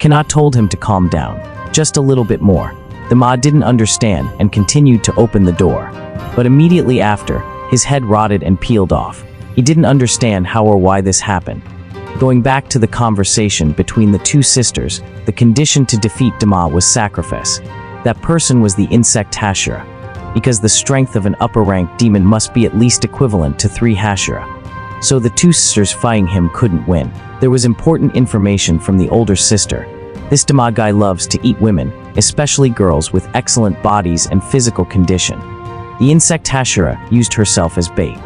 Kana told him to calm down. Just a little bit more. Dama didn't understand and continued to open the door. But immediately after, his head rotted and peeled off. He didn't understand how or why this happened. Going back to the conversation between the two sisters, the condition to defeat Dama was sacrifice. That person was the insect Hashira, because the strength of an upper-ranked demon must be at least equivalent to 3 Hashira. So the two sisters fighting him couldn't win. There was important information from the older sister. This Dama guy loves to eat women, especially girls with excellent bodies and physical condition. The insect Hashira used herself as bait.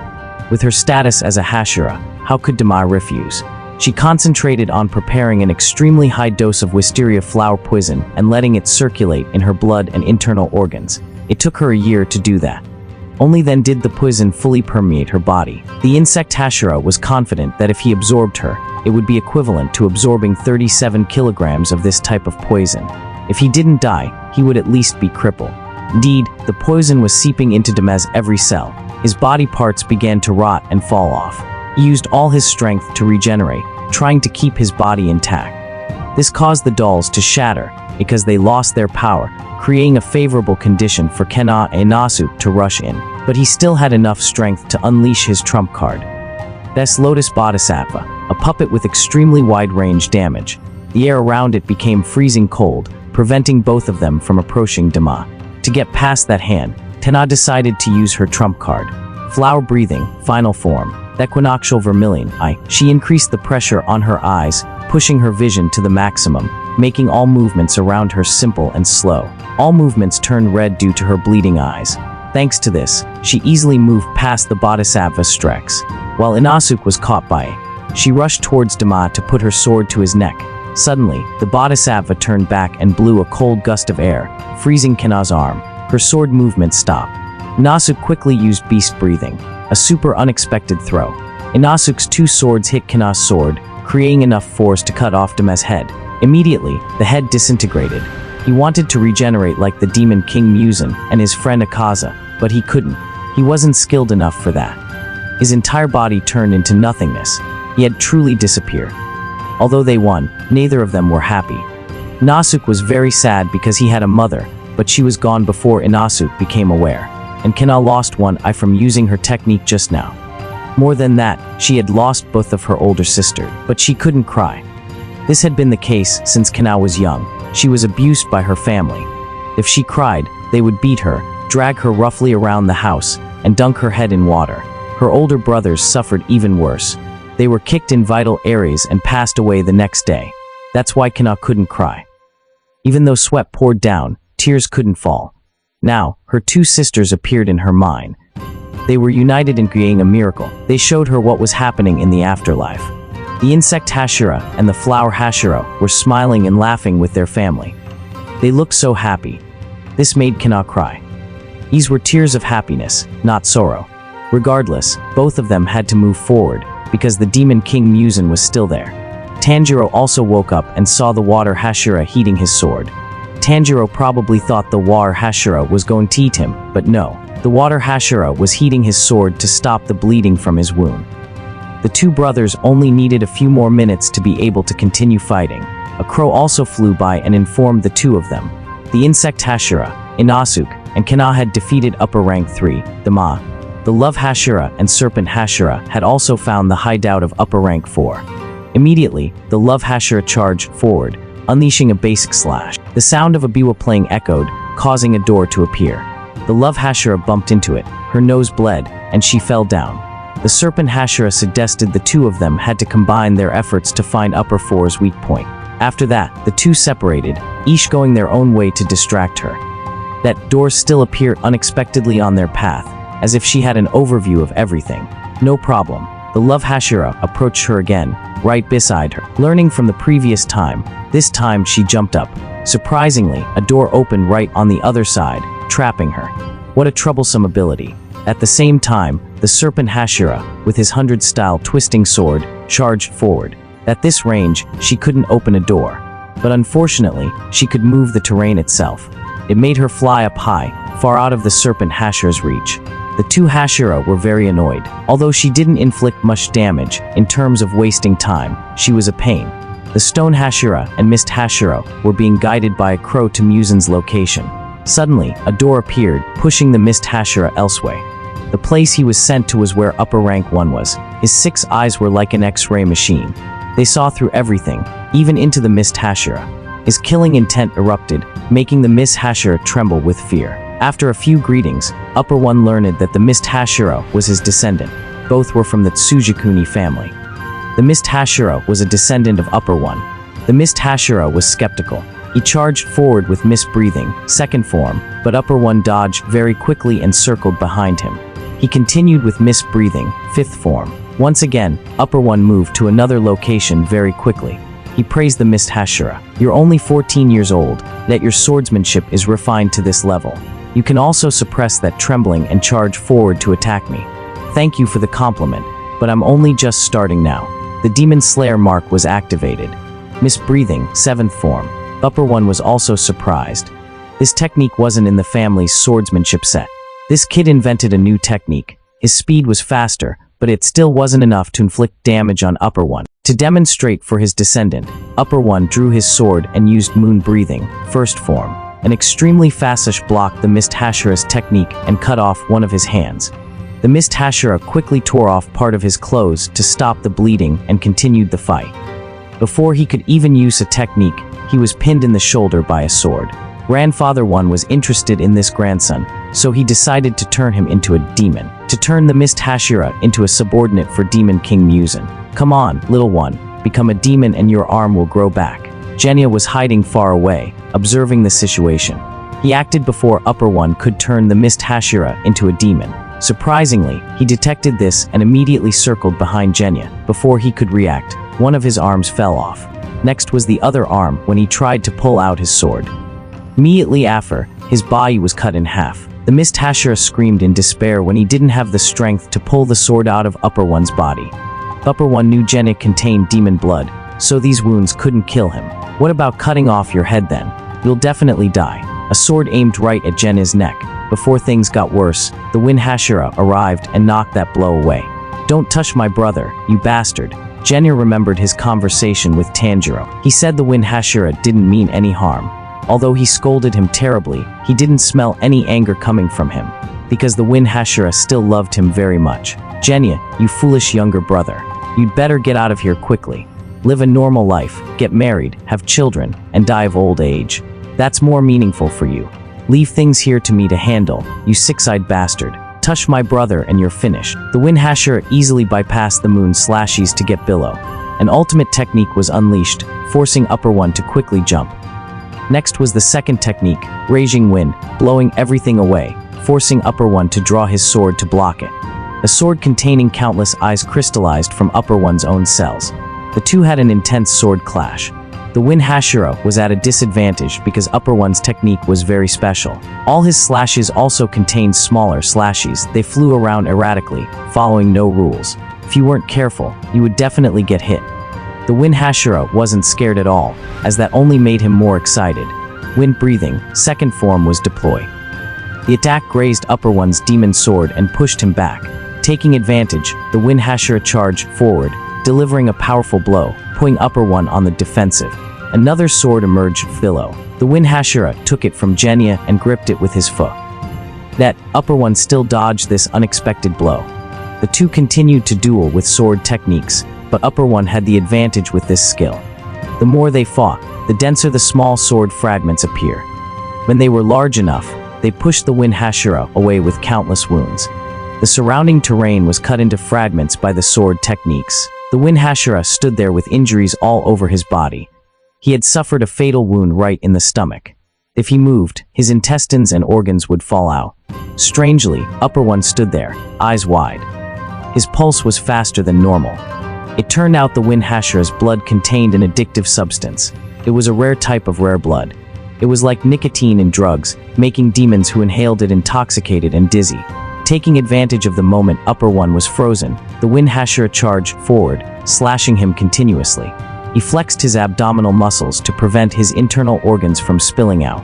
With her status as a Hashira, how could Dama refuse? She concentrated on preparing an extremely high dose of wisteria flower poison and letting it circulate in her blood and internal organs. It took her a year to do that. Only then did the poison fully permeate her body. The insect Hashira was confident that if he absorbed her, it would be equivalent to absorbing 37 kilograms of this type of poison. If he didn't die, he would at least be crippled. Indeed, the poison was seeping into Dama's every cell. His body parts began to rot and fall off. He used all his strength to regenerate, trying to keep his body intact. This caused the dolls to shatter because they lost their power, creating a favorable condition for Kana and Inasu to rush in. But he still had enough strength to unleash his trump card. Best Lotus Bodhisattva, a puppet with extremely wide-range damage. The air around it became freezing cold, preventing both of them from approaching Dama. To get past that hand, Tena decided to use her trump card. Flower breathing, final form. Equinoctial vermilion eye. She increased the pressure on her eyes, pushing her vision to the maximum, making all movements around her simple and slow. All movements turned red due to her bleeding eyes. Thanks to this, she easily moved past the Bodhisattva Strex. While Inasu was caught by it, she rushed towards Dama to put her sword to his neck. Suddenly, the Bodhisattva turned back and blew a cold gust of air, freezing Kana's arm. Her sword movement stopped. Inasu quickly used beast breathing, a super unexpected throw. Inasu's 2 swords hit Kana's sword, creating enough force to cut off Dama's head. Immediately, the head disintegrated. He wanted to regenerate like the demon king Muzan and his friend Akaza, but he couldn't. He wasn't skilled enough for that. His entire body turned into nothingness. He had truly disappeared. Although they won, neither of them were happy. Inasu was very sad because he had a mother, but she was gone before Inasu became aware. And Kana lost one eye from using her technique just now. More than that, she had lost both of her older sisters, but she couldn't cry. This had been the case since Kana was young. She was abused by her family. If she cried, they would beat her, drag her roughly around the house, and dunk her head in water. Her older brothers suffered even worse. They were kicked in vital areas and passed away the next day. That's why Kana couldn't cry. Even though sweat poured down, tears couldn't fall. Now, her 2 sisters appeared in her mind. They were united in creating a miracle. They showed her what was happening in the afterlife. The insect Hashira and the flower Hashira were smiling and laughing with their family. They looked so happy. This made Kana cry. These were tears of happiness, not sorrow. Regardless, both of them had to move forward, because the demon king Muzan was still there. Tanjiro also woke up and saw the water Hashira heating his sword. Tanjiro probably thought the water Hashira was going to eat him, but no. The water Hashira was heating his sword to stop the bleeding from his wound. The 2 brothers only needed a few more minutes to be able to continue fighting. A crow also flew by and informed the 2 of them. The insect Hashira, Inasu, and Kana had defeated upper rank 3, Dama. The love Hashira and serpent Hashira had also found the hideout of upper rank 4. Immediately, the love Hashira charged forward, unleashing a basic slash. The sound of a biwa playing echoed, causing a door to appear. The love Hashira bumped into it, her nose bled, and she fell down. The serpent Hashira suggested the 2 of them had to combine their efforts to find upper 4's weak point. After that, the 2 separated, each going their own way to distract her. That door still appeared unexpectedly on their path, as if she had an overview of everything. No problem. The love Hashira approached her again, right beside her. Learning from the previous time, this time she jumped up. Surprisingly, a door opened right on the other side, trapping her. What a troublesome ability. At the same time, the serpent Hashira, with his 100-style twisting sword, charged forward. At this range, she couldn't open a door. But unfortunately, she could move the terrain itself. It made her fly up high, far out of the serpent Hashira's reach. The 2 Hashira were very annoyed. Although she didn't inflict much damage, in terms of wasting time, she was a pain. The stone Hashira and mist Hashira were being guided by a crow to Muzan's location. Suddenly, a door appeared, pushing the mist Hashira elsewhere. The place he was sent to was where upper rank 1 was. His 6 eyes were like an X-ray machine. They saw through everything, even into the mist Hashira. His killing intent erupted, making the mist Hashira tremble with fear. After a few greetings, upper 1 learned that the mist Hashira was his descendant. Both were from the Tsujikuni family. The mist Hashira was a descendant of upper 1. The mist Hashira was skeptical. He charged forward with MoonBreathing, second form, but upper 1 dodged very quickly and circled behind him. He continued with MoonBreathing, fifth form. Once again, upper 1 moved to another location very quickly. He praised the mist Hashira. You're only 14 years old, yet your swordsmanship is refined to this level. You can also suppress that trembling and charge forward to attack me. Thank you for the compliment, but I'm only just starting now. The Demon Slayer mark was activated. MoonBreathing, 7th form. Upper 1 was also surprised. This technique wasn't in the family's swordsmanship set. This kid invented a new technique. His speed was faster, but it still wasn't enough to inflict damage on upper 1. To demonstrate for his descendant, upper 1 drew his sword and used MoonBreathing, first form. An extremely fastish blocked the mist Hashira's technique and cut off one of his hands. The mist Hashira quickly tore off part of his clothes to stop the bleeding and continued the fight. Before he could even use a technique, he was pinned in the shoulder by a sword. Grandfather 1 was interested in this grandson, so he decided to turn him into a demon. To turn the mist Hashira into a subordinate for Demon King Muzan. Come on, little one, become a demon and your arm will grow back. Genya was hiding far away, observing the situation. He acted before upper 1 could turn the mist Hashira into a demon. Surprisingly, he detected this and immediately circled behind Genya. Before he could react, one of his arms fell off. Next was the other arm when he tried to pull out his sword. Immediately after, his body was cut in half. The mist Hashira screamed in despair when he didn't have the strength to pull the sword out of upper 1's body. Upper 1 knew Genya contained demon blood, so these wounds couldn't kill him. What about cutting off your head then? You'll definitely die. A sword aimed right at Genya's neck. Before things got worse, the Wind Hashira arrived and knocked that blow away. Don't touch my brother, you bastard. Genya remembered his conversation with Tanjiro. He said the Wind Hashira didn't mean any harm. Although he scolded him terribly, he didn't smell any anger coming from him, because the Wind Hashira still loved him very much. Genya, you foolish younger brother. You'd better get out of here quickly. Live a normal life, get married, have children, and die of old age. That's more meaningful for you. Leave things here to me to handle, you six-eyed bastard. Touch my brother and you're finished. The Wind Hashira easily bypassed the moon slashes to get below. An ultimate technique was unleashed, forcing upper 1 to quickly jump. Next was the second technique, Raging Wind, blowing everything away, forcing upper 1 to draw his sword to block it. A sword containing countless eyes crystallized from upper 1's own cells. The two had an intense sword clash. The Wind Hashira was at a disadvantage because upper 1's technique was very special. All his slashes also contained smaller slashes. They flew around erratically, following no rules. If you weren't careful, you would definitely get hit. The Wind Hashira wasn't scared at all, as that only made him more excited. MoonBreathing, second form was deployed. The attack grazed upper 1's demon sword and pushed him back. Taking advantage, the Wind Hashira charged forward, delivering a powerful blow, putting upper 1 on the defensive. Another sword emerged below. The Wind Hashira took it from Genya and gripped it with his foot. That upper 1 still dodged this unexpected blow. The two continued to duel with sword techniques, but upper 1 had the advantage with this skill. The more they fought, the denser the small sword fragments appear. When they were large enough, they pushed the Wind Hashira away with countless wounds. The surrounding terrain was cut into fragments by the sword techniques. The Wind Hashira stood there with injuries all over his body. He had suffered a fatal wound right in the stomach. If he moved, his intestines and organs would fall out. Strangely, upper 1 stood there, eyes wide. His pulse was faster than normal. It turned out the Wind Hashira's blood contained an addictive substance. It was a rare type of rare blood. It was like nicotine in drugs, making demons who inhaled it intoxicated and dizzy. Taking advantage of the moment upper 1 was frozen, the Wind Hashira charged forward, slashing him continuously. He flexed his abdominal muscles to prevent his internal organs from spilling out.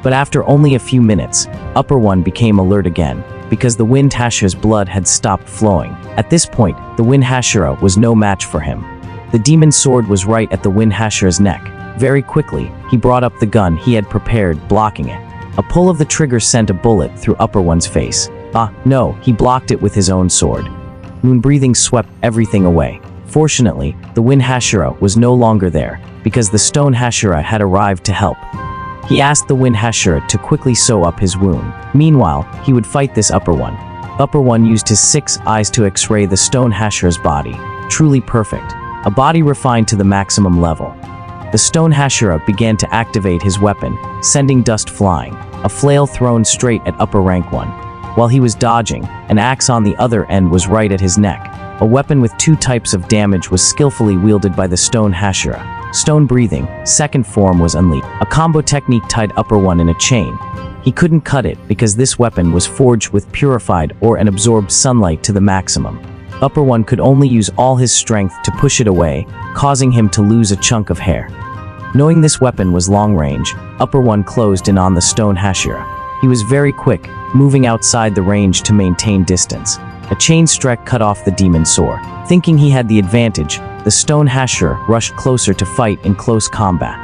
But after only a few minutes, upper 1 became alert again, because the Wind Hashira's blood had stopped flowing. At this point, the Wind Hashira was no match for him. The demon sword was right at the Wind Hashira's neck. Very quickly, he brought up the gun he had prepared, blocking it. A pull of the trigger sent a bullet through Upper One's face. No, he blocked it with his own sword. MoonBreathing swept everything away. Fortunately, the Wind Hashira was no longer there, because the Stone Hashira had arrived to help. He asked the Wind Hashira to quickly sew up his wound. Meanwhile, he would fight this Upper One. Upper One used his 6 eyes to X-ray the Stone Hashira's body. Truly perfect. A body refined to the maximum level. The Stone Hashira began to activate his weapon, sending dust flying, a flail thrown straight at Upper Rank One. While he was dodging, an axe on the other end was right at his neck. A weapon with 2 types of damage was skillfully wielded by the Stone Hashira. Stone Breathing, second form, was unleashed. A combo technique tied Upper One in a chain. He couldn't cut it because this weapon was forged with purified ore and absorbed sunlight to the maximum. Upper One could only use all his strength to push it away, causing him to lose a chunk of hair. Knowing this weapon was long range, Upper One closed in on the Stone Hashira. He was very quick, moving outside the range to maintain distance. A chain strike cut off the demon sword. Thinking he had the advantage, the Stone Hashira rushed closer to fight in close combat.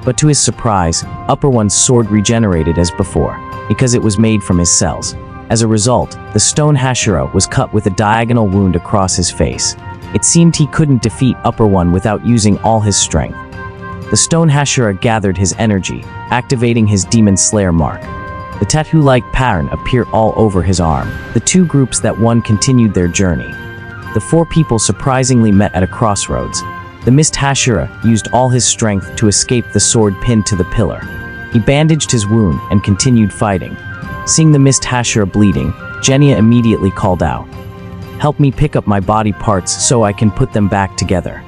But to his surprise, Upper One's sword regenerated as before, because it was made from his cells. As a result, the Stone Hashira was cut with a diagonal wound across his face. It seemed he couldn't defeat Upper One without using all his strength. The Stone Hashira gathered his energy, activating his Demon Slayer mark. The tattoo-like pattern appeared all over his arm. The 2 groups that won continued their journey. The 4 people surprisingly met at a crossroads. The Mist Hashira used all his strength to escape the sword pinned to the pillar. He bandaged his wound and continued fighting. Seeing the Mist Hashira bleeding, Genya immediately called out, "Help me pick up my body parts so I can put them back together.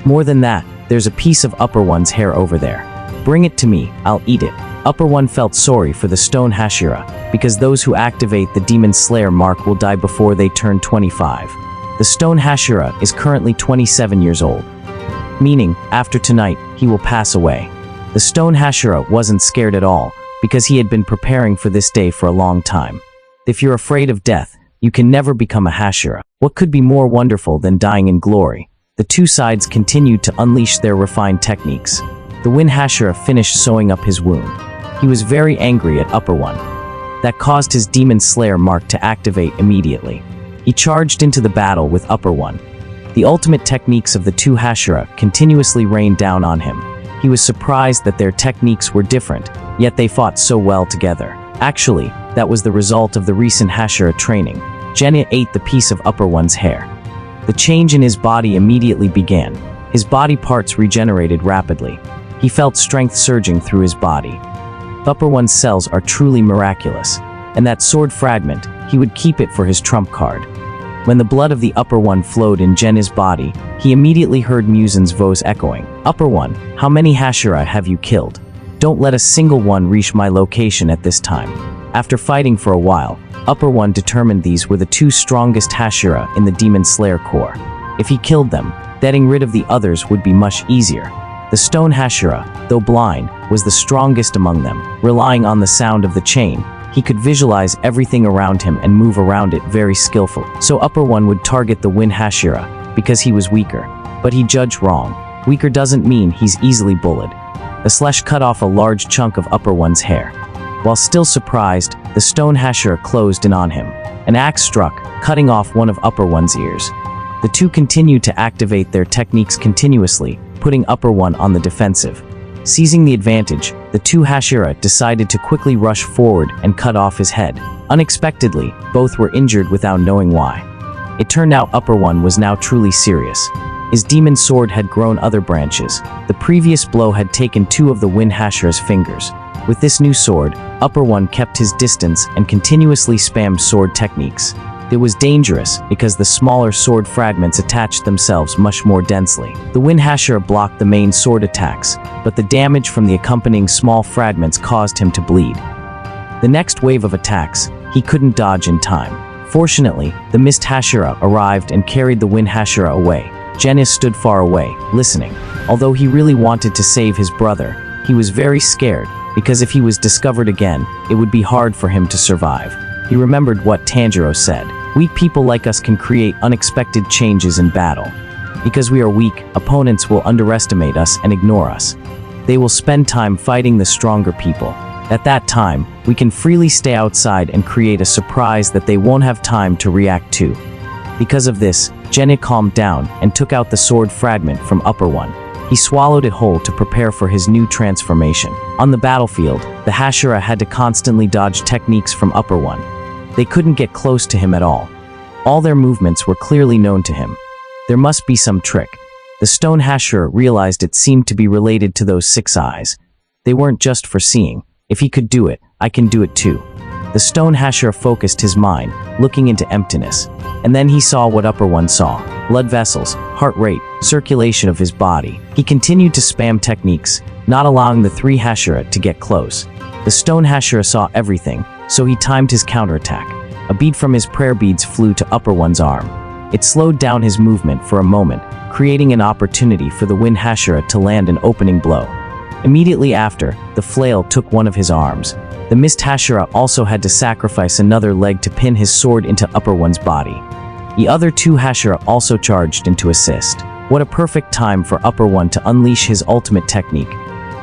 More than that, there's a piece of Upper One's hair over there. Bring it to me, I'll eat it." Upper One felt sorry for the Stone Hashira, because those who activate the Demon Slayer mark will die before they turn 25. The Stone Hashira is currently 27 years old. Meaning, after tonight, he will pass away. The Stone Hashira wasn't scared at all, because he had been preparing for this day for a long time. If you're afraid of death, you can never become a Hashira. What could be more wonderful than dying in glory? The 2 sides continued to unleash their refined techniques. The Wind Hashira finished sewing up his wound. He was very angry at Upper One. That caused his Demon Slayer mark to activate immediately. He charged into the battle with Upper One. The ultimate techniques of the 2 Hashira continuously rained down on him. He was surprised that their techniques were different, yet they fought so well together. Actually, that was the result of the recent Hashira training. Genya ate the piece of Upper One's hair. The change in his body immediately began. His body parts regenerated rapidly. He felt strength surging through his body. Upper One's cells are truly miraculous, and that sword fragment, he would keep it for his trump card. When the blood of the Upper One flowed in Genya's body, he immediately heard Muzan's voice echoing, "Upper One, how many Hashira have you killed? Don't let a single one reach my location at this time." After fighting for a while, Upper One determined these were the 2 strongest Hashira in the Demon Slayer Corps. If he killed them, getting rid of the others would be much easier. The Stone Hashira, though blind, was the strongest among them. Relying on the sound of the chain, he could visualize everything around him and move around it very skillfully. So Upper One would target the Wind Hashira, because he was weaker. But he judged wrong. Weaker doesn't mean he's easily bullied. The slash cut off a large chunk of Upper One's hair. While still surprised, the Stone Hashira closed in on him. An axe struck, cutting off one of Upper One's ears. The 2 continued to activate their techniques continuously, putting Upper One on the defensive. Seizing the advantage, the 2 Hashira decided to quickly rush forward and cut off his head. Unexpectedly, both were injured without knowing why. It turned out Upper One was now truly serious. His demon sword had grown other branches. The previous blow had taken 2 of the Wind Hashira's fingers. With this new sword, Upper One kept his distance and continuously spammed sword techniques. It was dangerous because the smaller sword fragments attached themselves much more densely. The Wind Hashira blocked the main sword attacks, but the damage from the accompanying small fragments caused him to bleed. The next wave of attacks, he couldn't dodge in time. Fortunately, the Mist Hashira arrived and carried the Wind Hashira away. Genya stood far away, listening. Although he really wanted to save his brother, he was very scared, because if he was discovered again, it would be hard for him to survive. He remembered what Tanjiro said. Weak people like us can create unexpected changes in battle. Because we are weak, opponents will underestimate us and ignore us. They will spend time fighting the stronger people. At that time, we can freely stay outside and create a surprise that they won't have time to react to. Because of this, Genya calmed down and took out the sword fragment from Upper One. He swallowed it whole to prepare for his new transformation. On the battlefield, the Hashira had to constantly dodge techniques from Upper One. They couldn't get close to him at all. All their movements were clearly known to him. There must be some trick. The stone Hashira realized it seemed to be related to those 6 eyes. They weren't just for seeing. If he could do it, I can do it too. The stone Hashira focused his mind, looking into emptiness. And then he saw what Upper One saw. Blood vessels, heart rate, circulation of his body. He continued to spam techniques, not allowing the 3 Hashira to get close. The stone Hashira saw everything, so he timed his counterattack. A bead from his prayer beads flew to Upper One's arm. It slowed down his movement for a moment, creating an opportunity for the Wind Hashira to land an opening blow. Immediately after, the flail took one of his arms. The Mist Hashira also had to sacrifice another leg to pin his sword into Upper One's body. The other 2 Hashira also charged in to assist. What a perfect time for Upper One to unleash his ultimate technique,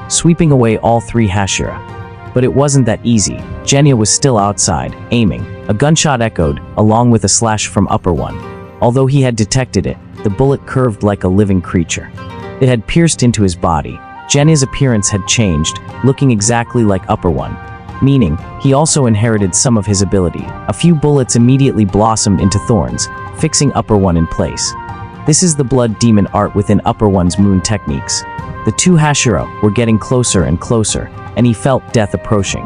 sweeping away all 3 Hashira. But it wasn't that easy. Genya was still outside, aiming. A gunshot echoed, along with a slash from Upper One. Although he had detected it, the bullet curved like a living creature. It had pierced into his body. Genya's appearance had changed, looking exactly like Upper One. Meaning, he also inherited some of his ability. A few bullets immediately blossomed into thorns, fixing Upper One in place. This is the blood demon art within Upper One's moon techniques. The 2 Hashira were getting closer and closer, and he felt death approaching.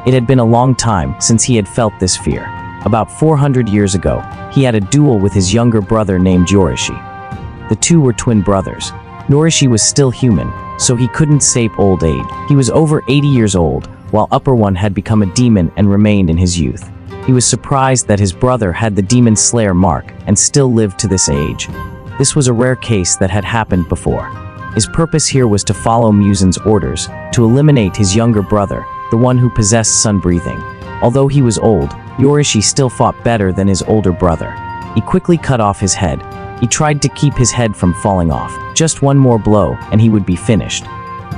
It had been a long time since he had felt this fear. About 400 years ago, he had a duel with his younger brother named Yorishi. The 2 were twin brothers. Yorishi was still human, so he couldn't save old age. He was over 80 years old, while Upper One had become a demon and remained in his youth. He was surprised that his brother had the Demon Slayer mark and still lived to this age. This was a rare case that had happened before. His purpose here was to follow Muzan's orders, to eliminate his younger brother, the one who possessed sun breathing. Although he was old, Yorishi still fought better than his older brother. He quickly cut off his head. He tried to keep his head from falling off. Just one more blow, and he would be finished.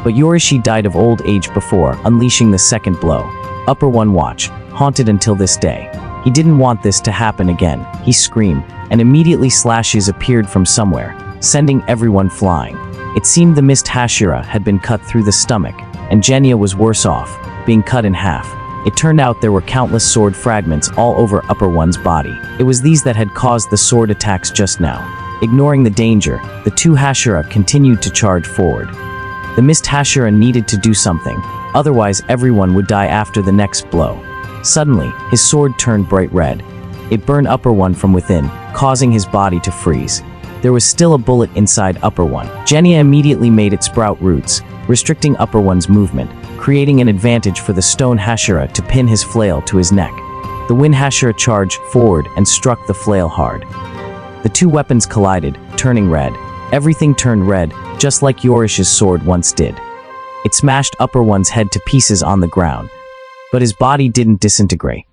But Yorishi died of old age before unleashing the second blow. Upper One watched, haunted until this day. He didn't want this to happen again. He screamed, and immediately slashes appeared from somewhere, sending everyone flying. It seemed the Mist Hashira had been cut through the stomach, and Genya was worse off, being cut in half. It turned out there were countless sword fragments all over Upper One's body. It was these that had caused the sword attacks just now. Ignoring the danger, the 2 Hashira continued to charge forward. The Mist Hashira needed to do something, otherwise everyone would die after the next blow. Suddenly, his sword turned bright red. It burned Upper One from within, causing his body to freeze. There was still a bullet inside Upper One. Genya immediately made it sprout roots, restricting Upper One's movement, creating an advantage for the stone Hashira to pin his flail to his neck. The Wind Hashira charged forward and struck the flail hard. The 2 weapons collided, turning red. Everything turned red, just like Yorishi's sword once did. It smashed Upper One's head to pieces on the ground, but his body didn't disintegrate.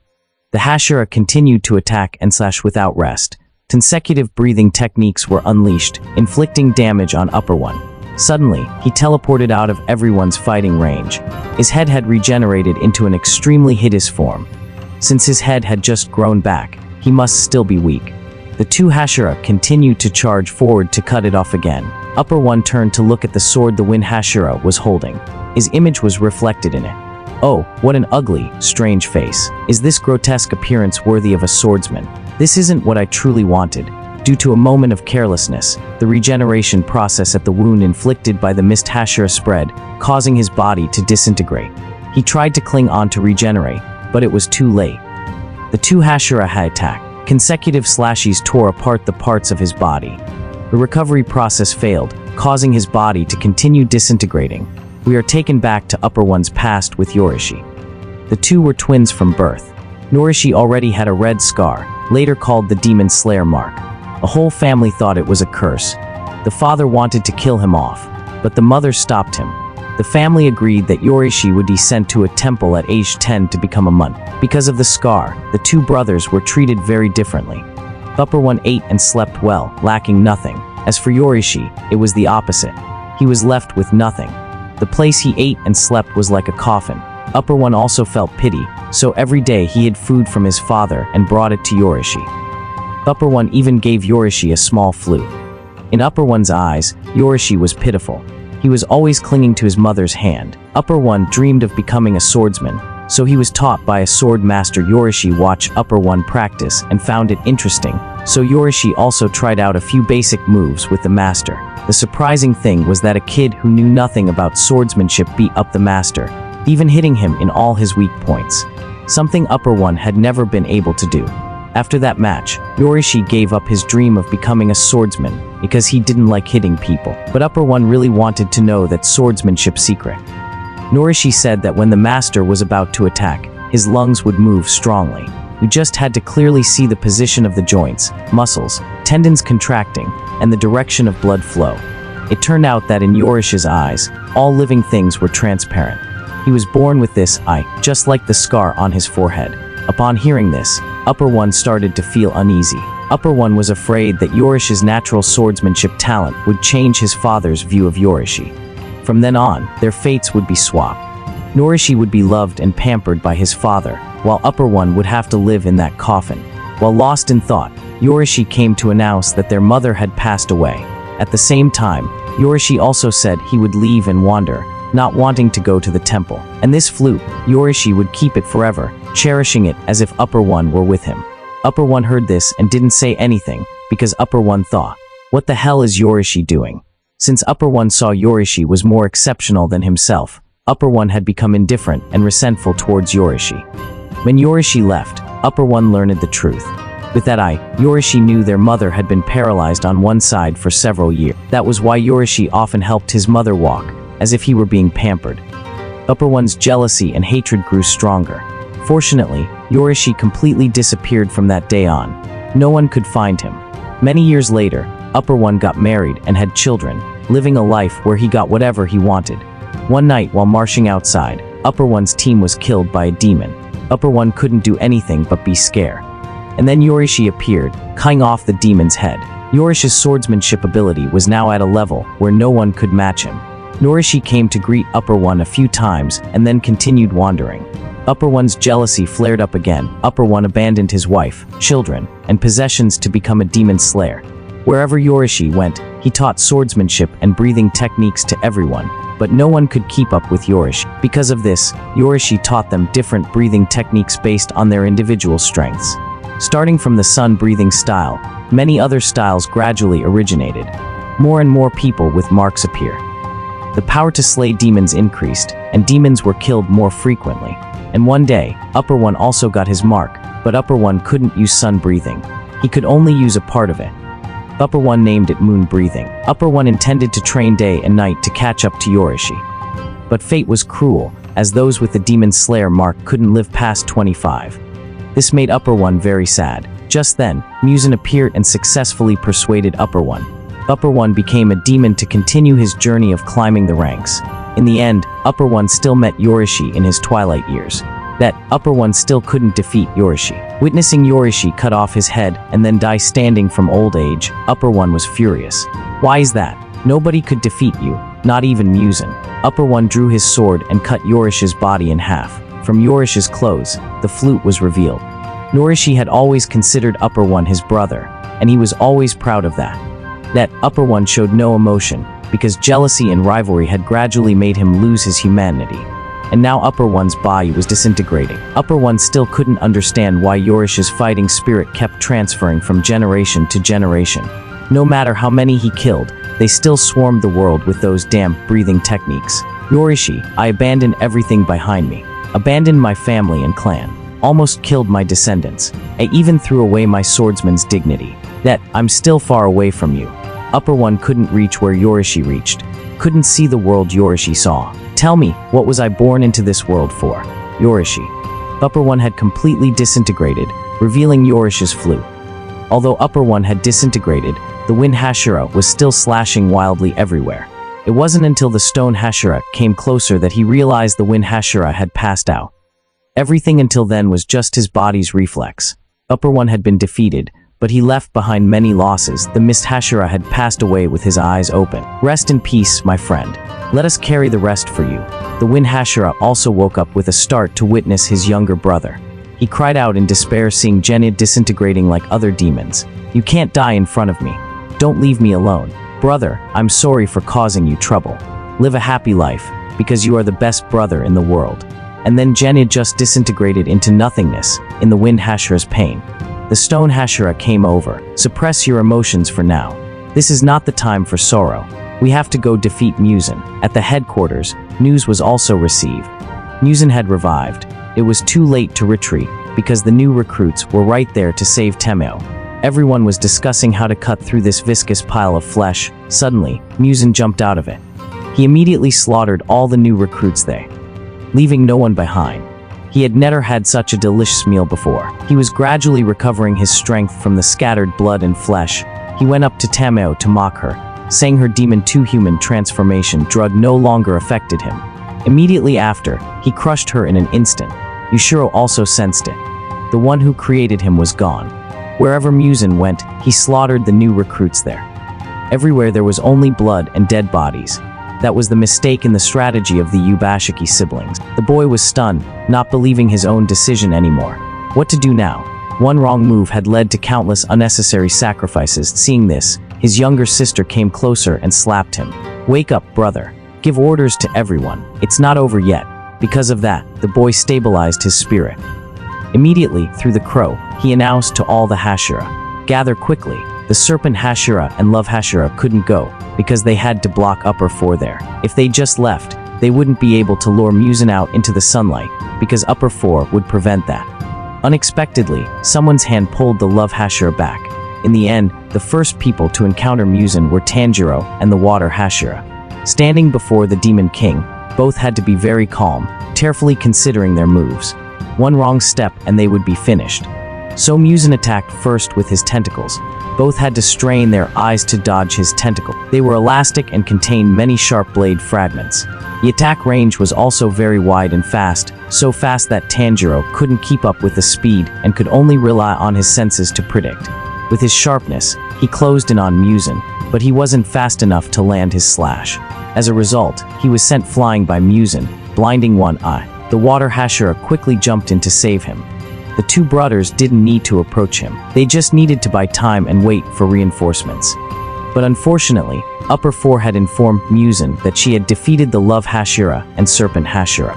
The Hashira continued to attack and slash without rest. Consecutive breathing techniques were unleashed, inflicting damage on Upper One. Suddenly, he teleported out of everyone's fighting range. His head had regenerated into an extremely hideous form. Since his head had just grown back, he must still be weak. The 2 Hashira continued to charge forward to cut it off again. Upper One turned to look at the sword the Wind Hashira was holding. His image was reflected in it. Oh, what an ugly, strange face. Is this grotesque appearance worthy of a swordsman? This isn't what I truly wanted. Due to a moment of carelessness, the regeneration process at the wound inflicted by the Mist Hashira spread, causing his body to disintegrate. He tried to cling on to regenerate, but it was too late. The 2 Hashira had attacked. Consecutive slashes tore apart the parts of his body. The recovery process failed, causing his body to continue disintegrating. We are taken back to Upper One's past with Yorishi. The 2 were twins from birth. Yorishi already had a red scar, later called the Demon Slayer mark. The whole family thought it was a curse. The father wanted to kill him off, but the mother stopped him. The family agreed that Yorishi would be sent to a temple at age 10 to become a monk. Because of the scar, the 2 brothers were treated very differently. Upper One ate and slept well, lacking nothing. As for Yorishi, it was the opposite. He was left with nothing. The place he ate and slept was like a coffin. Upper One also felt pity, so every day he hid food from his father and brought it to Yorishi. Upper One even gave Yorishi a small flute. In Upper One's eyes, Yorishi was pitiful. He was always clinging to his mother's hand. Upper One dreamed of becoming a swordsman, so he was taught by a sword master. Yorishi watched Upper One practice and found it interesting, so Yorishi also tried out a few basic moves with the master. The surprising thing was that a kid who knew nothing about swordsmanship beat up the master, even hitting him in all his weak points. Something Upper One had never been able to do. After that match, Yorishi gave up his dream of becoming a swordsman because he didn't like hitting people. But Upper One really wanted to know that swordsmanship secret. Yorishi said that when the master was about to attack, his lungs would move strongly. You just had to clearly see the position of the joints, muscles, tendons contracting, and the direction of blood flow. It turned out that in Yorishi's eyes, all living things were transparent. He was born with this eye, just like the scar on his forehead. Upon hearing this, Upper One started to feel uneasy. Upper One was afraid that Yorishi's natural swordsmanship talent would change his father's view of Yorishi. From then on, their fates would be swapped. Yorishi would be loved and pampered by his father, while Upper One would have to live in that coffin. While lost in thought, Yorishi came to announce that their mother had passed away. At the same time, Yorishi also said he would leave and wander, not wanting to go to the temple. And this flute, Yorishi would keep it forever, cherishing it as if Upper One were with him. Upper One heard this and didn't say anything, because Upper One thought, what the hell is Yorishi doing? Since Upper One saw Yorishi was more exceptional than himself, Upper One had become indifferent and resentful towards Yorishi. When Yorishi left, Upper One learned the truth. With that eye, Yorishi knew their mother had been paralyzed on one side for several years. That was why Yorishi often helped his mother walk, as if he were being pampered. Upper One's jealousy and hatred grew stronger. Fortunately, Yorishi completely disappeared from that day on. No one could find him. Many years later, Upper One got married and had children, living a life where he got whatever he wanted. One night while marching outside, Upper One's team was killed by a demon. Upper One couldn't do anything but be scared. And then Yorishi appeared, cutting off the demon's head. Yorishi's swordsmanship ability was now at a level where no one could match him. Yorishi came to greet Upper One a few times and then continued wandering. Upper One's jealousy flared up again. Upper One abandoned his wife, children, and possessions to become a demon slayer. Wherever Yorishi went, he taught swordsmanship and breathing techniques to everyone, but no one could keep up with Yorishi. Because of this, Yorishi taught them different breathing techniques based on their individual strengths. Starting from the sun breathing style, many other styles gradually originated. More and more people with marks appear. The power to slay demons increased, and demons were killed more frequently. And one day, Upper One also got his mark, but Upper One couldn't use sun breathing. He could only use a part of it. Upper One named it MoonBreathing. Upper One intended to train day and night to catch up to Yorishi. But fate was cruel, as those with the Demon Slayer mark couldn't live past 25. This made Upper One very sad. Just then, Muzan appeared and successfully persuaded Upper One. Upper One became a demon to continue his journey of climbing the ranks. In the end, Upper One still met Yorishi in his twilight years. That Upper One still couldn't defeat Yorishi. Witnessing Yorishi cut off his head and then die standing from old age, Upper One was furious. Why is that? Nobody could defeat you, not even Muzan. Upper One drew his sword and cut Yorishi's body in half. From Yorishi's clothes, the flute was revealed. Yorishi had always considered Upper One his brother, and he was always proud of that. That Upper One showed no emotion, because jealousy and rivalry had gradually made him lose his humanity. And now Upper One's body was disintegrating. Upper One still couldn't understand why Yorishi's fighting spirit kept transferring from generation to generation. No matter how many he killed, they still swarmed the world with those damn breathing techniques. Yorishi, I abandoned everything behind me. Abandoned my family and clan. Almost killed my descendants. I even threw away my swordsman's dignity. That I'm still far away from you. Upper One couldn't reach where Yorishi reached. Couldn't see the world Yorishi saw. Tell me, what was I born into this world for? Yorishi. Upper One had completely disintegrated, revealing Yorishi's flute. Although Upper One had disintegrated, the wind Hashira was still slashing wildly everywhere. It wasn't until the stone Hashira came closer that he realized the wind Hashira had passed out. Everything until then was just his body's reflex. Upper One had been defeated, but he left behind many losses. The mist Hashira had passed away with his eyes open. Rest in peace, my friend. Let us carry the rest for you. The wind Hashira also woke up with a start to witness his younger brother. He cried out in despair, seeing Genid disintegrating like other demons. You can't die in front of me. Don't leave me alone. Brother, I'm sorry for causing you trouble. Live a happy life, because you are the best brother in the world. And then Genid just disintegrated into nothingness, in the wind Hashira's pain. The stone Hashira came over. Suppress your emotions for now. This is not the time for sorrow. We have to go defeat Muzan. At the headquarters, news was also received. Muzan had revived. It was too late to retreat, because the new recruits were right there to save Temeo. Everyone was discussing how to cut through this viscous pile of flesh. Suddenly, Muzan jumped out of it. He immediately slaughtered all the new recruits there, leaving no one behind. He had never had such a delicious meal before. He was gradually recovering his strength from the scattered blood and flesh. He went up to Tameo to mock her, saying her demon to human transformation drug no longer affected him. Immediately after, he crushed her in an instant. Yushiro also sensed it. The one who created him was gone. Wherever Muzan went, he slaughtered the new recruits there. Everywhere there was only blood and dead bodies. That was the mistake in the strategy of the Ubuyashiki siblings. The boy was stunned, not believing his own decision anymore. What to do now? One wrong move had led to countless unnecessary sacrifices. Seeing this, his younger sister came closer and slapped him. Wake up, brother. Give orders to everyone. It's not over yet. Because of that, the boy stabilized his spirit. Immediately, through the crow, he announced to all the Hashira, gather quickly. The serpent Hashira and love Hashira couldn't go, because they had to block Upper 4 there. If they just left, they wouldn't be able to lure Muzan out into the sunlight, because Upper 4 would prevent that. Unexpectedly, someone's hand pulled the love Hashira back. In the end, the first people to encounter Muzan were Tanjiro and the water Hashira. Standing before the Demon King, both had to be very calm, carefully considering their moves. One wrong step and they would be finished. So Muzan attacked first with his tentacles. Both had to strain their eyes to dodge his tentacle. They were elastic and contained many sharp blade fragments. The attack range was also very wide and fast, so fast that Tanjiro couldn't keep up with the speed and could only rely on his senses to predict. With his sharpness, he closed in on Muzan, but he wasn't fast enough to land his slash. As a result, he was sent flying by Muzan, blinding one eye. The water Hashira quickly jumped in to save him. The two brothers didn't need to approach him. They just needed to buy time and wait for reinforcements. But unfortunately, Upper 4 had informed Muzan that she had defeated the Love Hashira and Serpent Hashira.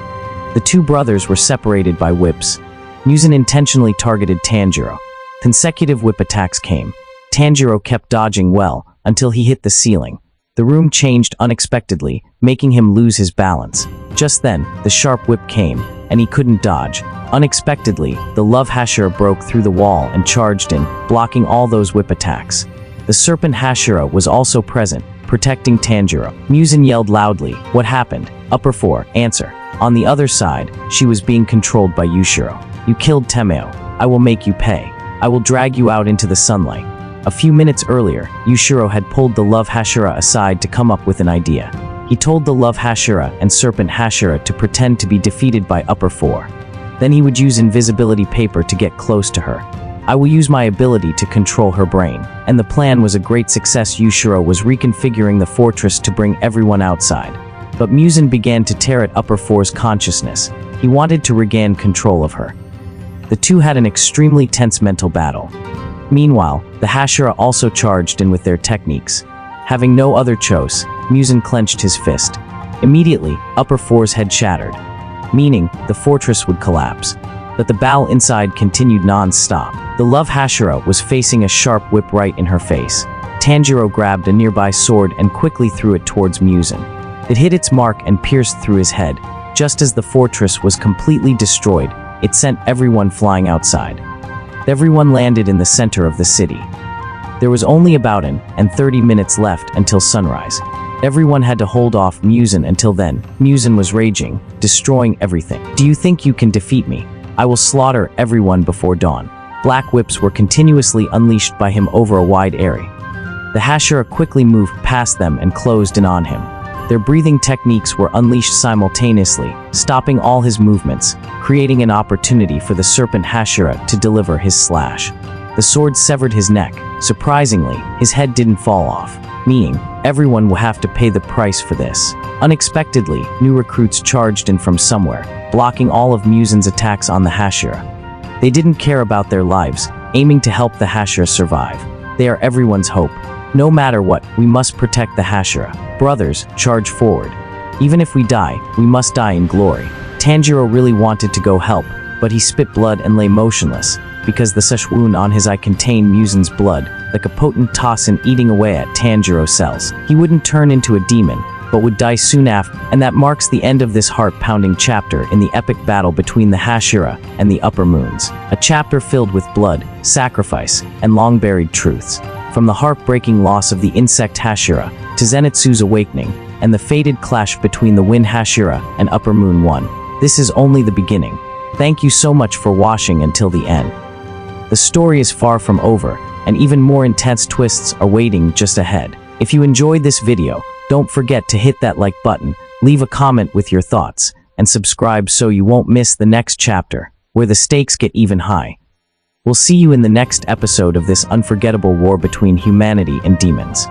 The two brothers were separated by whips. Muzan intentionally targeted Tanjiro. Consecutive whip attacks came. Tanjiro kept dodging well until he hit the ceiling. The room changed unexpectedly, making him lose his balance. Just then, the sharp whip came, and he couldn't dodge. Unexpectedly, the Love Hashira broke through the wall and charged in, blocking all those whip attacks. The Serpent Hashira was also present, protecting Tanjiro. Muzan yelled loudly, "What happened?" Upper 4, answer. On the other side, she was being controlled by Yushiro. "You killed Temeo. I will make you pay. I will drag you out into the sunlight." A few minutes earlier, Yushiro had pulled the Love Hashira aside to come up with an idea. He told the Love Hashira and Serpent Hashira to pretend to be defeated by Upper 4. Then he would use invisibility paper to get close to her. I will use my ability to control her brain. And the plan was a great success. Yushiro was reconfiguring the fortress to bring everyone outside. But Muzan began to tear at Upper 4's consciousness. He wanted to regain control of her. The two had an extremely tense mental battle. Meanwhile, the Hashira also charged in with their techniques. Having no other choice, Muzan clenched his fist. Immediately, Upper 4's head shattered, meaning the fortress would collapse. But the battle inside continued non-stop. The Love Hashira was facing a sharp whip right in her face. Tanjiro grabbed a nearby sword and quickly threw it towards Muzan. It hit its mark and pierced through his head. Just as the fortress was completely destroyed, it sent everyone flying outside. Everyone landed in the center of the city. There was only about an and 30 minutes left until sunrise. Everyone had to hold off Muzan until then. Muzan was raging, destroying everything. "Do you think you can defeat me? I will slaughter everyone before dawn." Black whips were continuously unleashed by him over a wide area. The Hashira quickly moved past them and closed in on him. Their breathing techniques were unleashed simultaneously, stopping all his movements, creating an opportunity for the Serpent Hashira to deliver his slash. The sword severed his neck. Surprisingly, his head didn't fall off, meaning everyone will have to pay the price for this. Unexpectedly, new recruits charged in from somewhere, blocking all of Muzan's attacks on the Hashira. They didn't care about their lives, aiming to help the Hashira survive. They are everyone's hope. No matter what, we must protect the Hashira. Brothers, charge forward. Even if we die, we must die in glory. Tanjiro really wanted to go help, but he spit blood and lay motionless, because the such wound on his eye contained Muzan's blood, like a potent toxin eating away at Tanjiro's cells. He wouldn't turn into a demon, but would die soon after, and that marks the end of this heart-pounding chapter in the epic battle between the Hashira and the Upper Moons. A chapter filled with blood, sacrifice, and long-buried truths. From the heartbreaking loss of the insect Hashira, to Zenitsu's awakening, and the fated clash between the Wind Hashira and Upper Moon 1. This is only the beginning. Thank you so much for watching until the end. The story is far from over, and even more intense twists are waiting just ahead. If you enjoyed this video, don't forget to hit that like button, leave a comment with your thoughts, and subscribe so you won't miss the next chapter, where the stakes get even high. We'll see you in the next episode of this unforgettable war between humanity and demons.